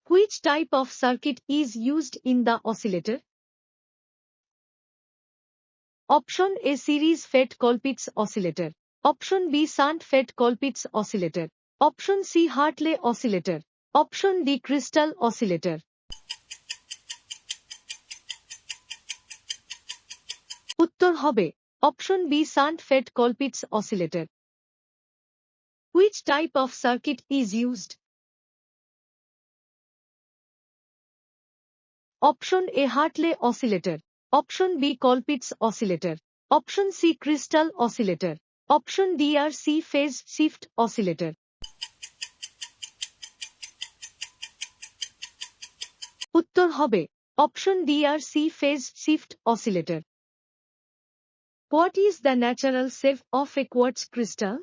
Which type of circuit is used in the oscillator? Option A. Series FET Colpitts oscillator. Option B. Shunt FET Colpitts oscillator. Option C. Hartley oscillator. Option D. Crystal oscillator. উত্তর হবে option B shunt FET Colpitts oscillator. Which type of circuit is used? Option A. Hartley oscillator. Option B. Colpitts oscillator. Option C. Crystal oscillator. Option D. RC phase shift oscillator. উত্তর হবে option D RC phase shift oscillator. What is the natural shape of a quartz crystal?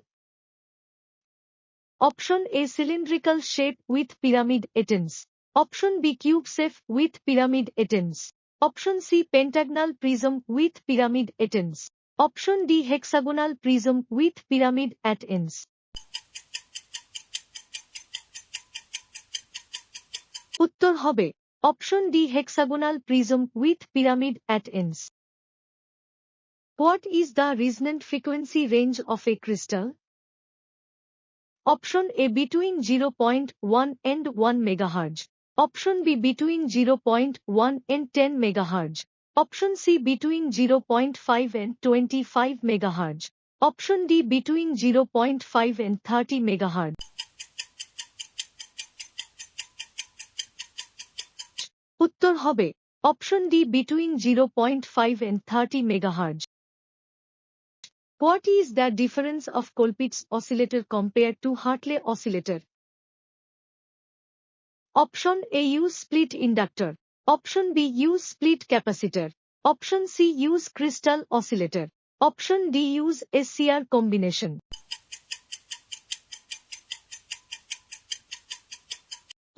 Option A. Cylindrical shape with pyramid atoms. Option B. Cube shape with pyramid atoms. Option C. Pentagonal prism with pyramid atoms. Option D. Hexagonal prism with pyramid at ends. উত্তর হবে option D hexagonal prism with pyramid at ends. What is the resonant frequency range of a crystal? Option A. Between 0.1 and 1 MHz. Option B. Between 0.1 and 10 MHz. Option C. Between 0.5 and 25 MHz. Option D. Between 0.5 and 30 MHz. উত্তর হবে option D between 0.5 and 30 MHz. What is the difference of Colpitts oscillator compared to Hartley oscillator? Option A. Use split inductor. Option B. Use split capacitor. Option C. Use crystal oscillator. Option D. Use SCR combination.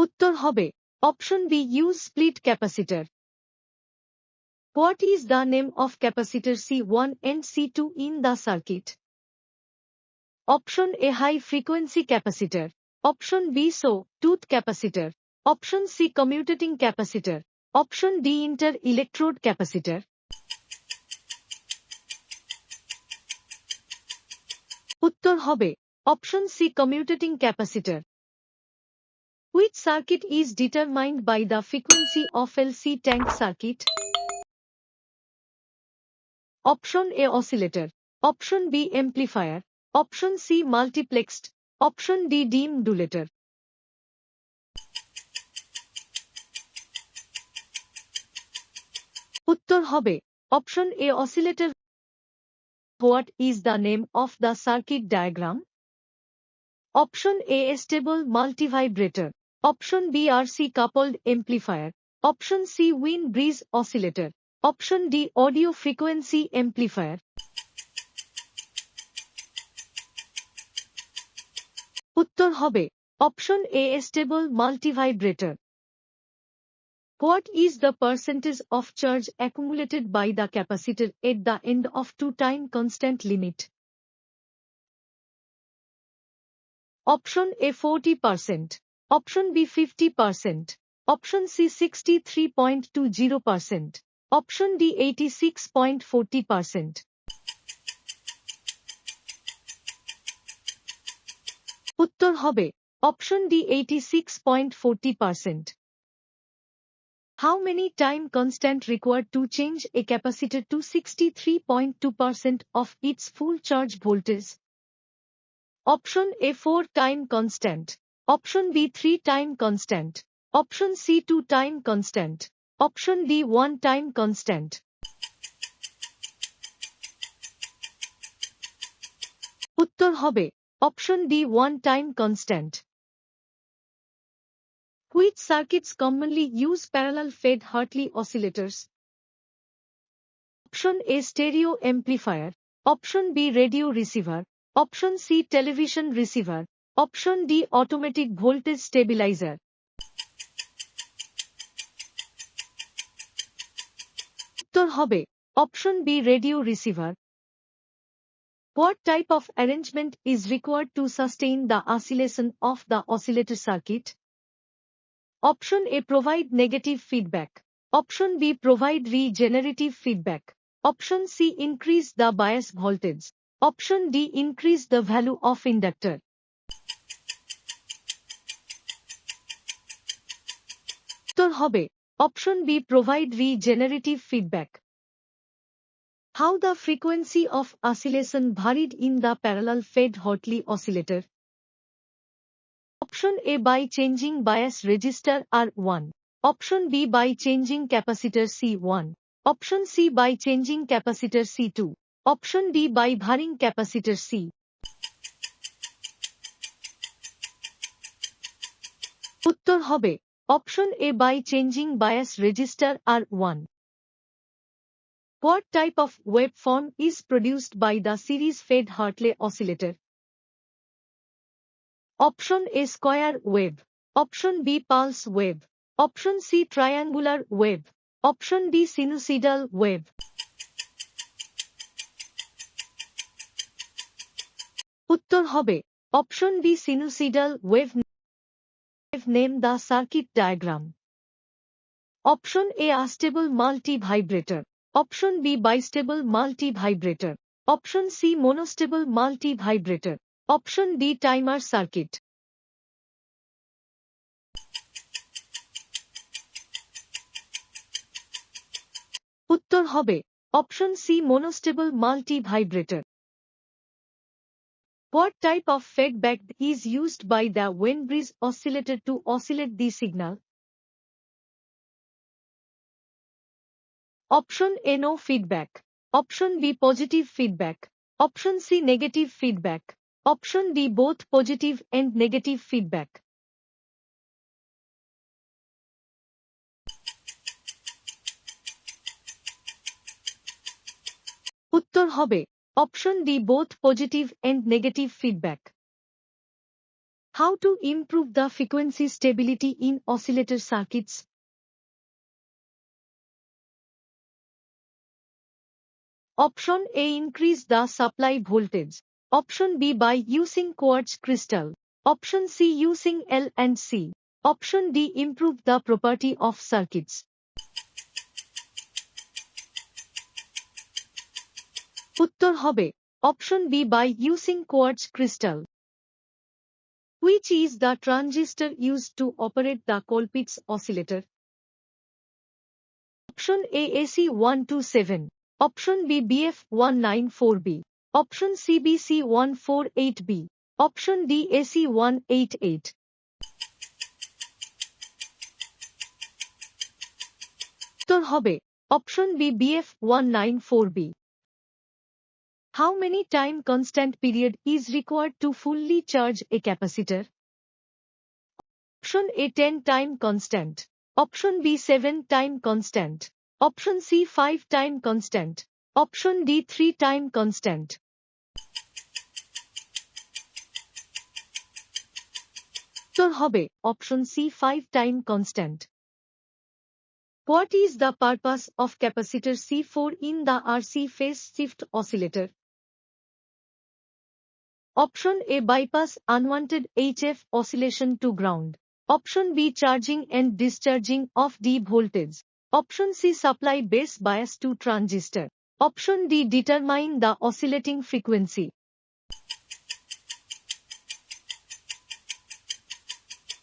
উত্তর হবে option B. Use split capacitor. What is the name of capacitor C1 and C2 in the circuit? Option A. High frequency capacitor. Option B. Tooth capacitor. Option C. Commutating capacitor. Option D. Inter-electrode capacitor. উত্তর হবে option C. Commutating capacitor. Which circuit is determined by the frequency of LC tank circuit? Option A. Oscillator. Option B. Amplifier. Option C. Multiplexed. Option D. Demodulator. উত্তর হবে option A. Oscillator. What is the name of the circuit diagram? Option A. Stable multivibrator. Option B. RC coupled amplifier. Option C. Wind bridge oscillator. Option D. Audio frequency amplifier. উত্তর হবে option A. Stable multivibrator. What is the percentage of charge accumulated by the capacitor at the end of two time constant limit? Option A. 40%. Option B. 50%. Option C. 63.20%. Option D. 86.40%. উত্তর হবে option D. 86.40%. How many time constant required to change a capacitor to 63.2% of its full charge voltage? Option A. 4 time constant. Option B. 3 time constant. Option C. 2 time constant. Option D. 1 time constant. উত্তর হবে option D. 1 time constant. Which circuits commonly use parallel fed Hartley oscillators? Option A. Stereo amplifier. Option B. Radio receiver. Option C. Television receiver. Option D. Automatic voltage stabilizer. উত্তর হবে option B. Radio receiver. What type of arrangement is required to sustain the oscillation of the oscillator circuit? Option A, provide negative feedback. Option B, provide regenerative feedback. Option C, increase the bias voltage. Option D, increase the value of inductor. উত্তর হবে Option B, provide regenerative feedback. How the frequency of oscillation varied in the parallel fed Hartley oscillator? Option A, by changing bias resistor R1. Option B, by changing capacitor C1. Option C, by changing capacitor C2. Option D, by varying capacitor C. উত্তর হবে Option A, by changing bias resistor R1. What type of waveform is produced by the series fed Hartley oscillator? Option A, square wave. Option B, pulse wave. Option C, triangular wave. Option D, sinusoidal wave. উত্তর হবে Option B, sinusoidal wave. Name the circuit diagram. Option A, astable multi-vibrator. Option B, bistable multi-vibrator. Option C, monostable multi-vibrator. Option D, timer circuit. উত্তর হবে Option C, monostable multi-vibrator. What type of feedback is used by the Wien bridge oscillator to oscillate the signal? Option A, no feedback. Option B, positive feedback. Option C, negative feedback. Option D, both positive and negative feedback. উত্তর হবে Option D, both positive and negative feedback. How to improve the frequency stability in oscillator circuits? Option A, increase the supply voltage. Option B, by using quartz crystal. Option C, using L and C. Option D, improve the property of circuits. উত্তর হবে Option B, by using quartz crystal. Which is the transistor used to operate the Colpitts oscillator? Option A, AC127. Option B, BF194B. Option C, BC148B. Option D, AC188. উত্তর হবে Option B, BF194B. How many time constant period is required to fully charge a capacitor? Option A, 10 time constant. Option B, 7 time constant. Option C, 5 time constant. Option D, 3 time constant. উত্তর হবে Option C, 5 time constant. What is the purpose of capacitor C4 in the RC phase shift oscillator? Option A, bypass unwanted HF oscillation to ground. Option B, charging and discharging of D voltage. Option C, supply base bias to transistor. Option D, determine the oscillating frequency.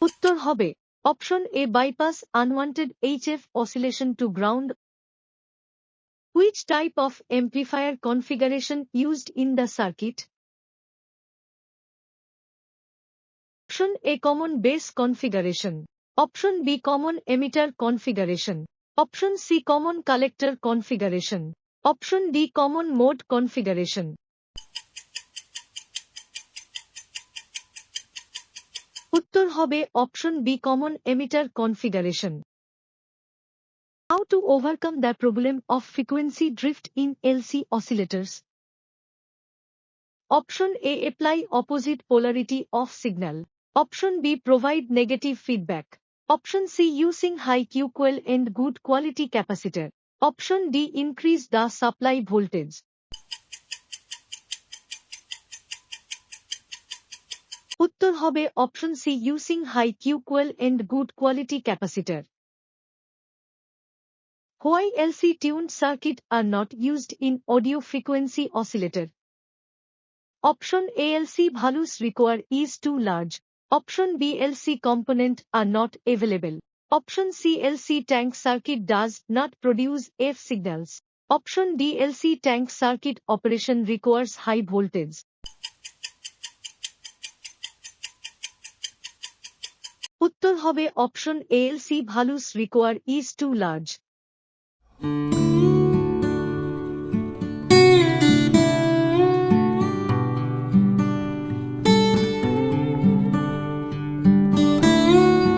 উত্তর হবে Option A, bypass unwanted HF oscillation to ground. Which type of amplifier configuration used in the circuit? Option A, common base configuration. Option B, common emitter configuration. Option C, common collector configuration. Option D, common mode configuration. উত্তর হবে Option B, common emitter configuration. How to overcome the problem of frequency drift in LC oscillators? Option A, apply opposite polarity of signal. Option B, provide negative feedback. Option C, using high Q coil and good quality capacitor. Option D, increase the supply voltage. উত্তর হবে option C using high QQL and good quality capacitor. Why LC tuned circuit are not used in audio frequency oscillator? Option A LC values required is too large. Option B LC component are not available. Option C LC tank circuit does not produce F signals. Option D LC tank circuit operation requires high voltage. উত্তর হবে option A LC values required is too large.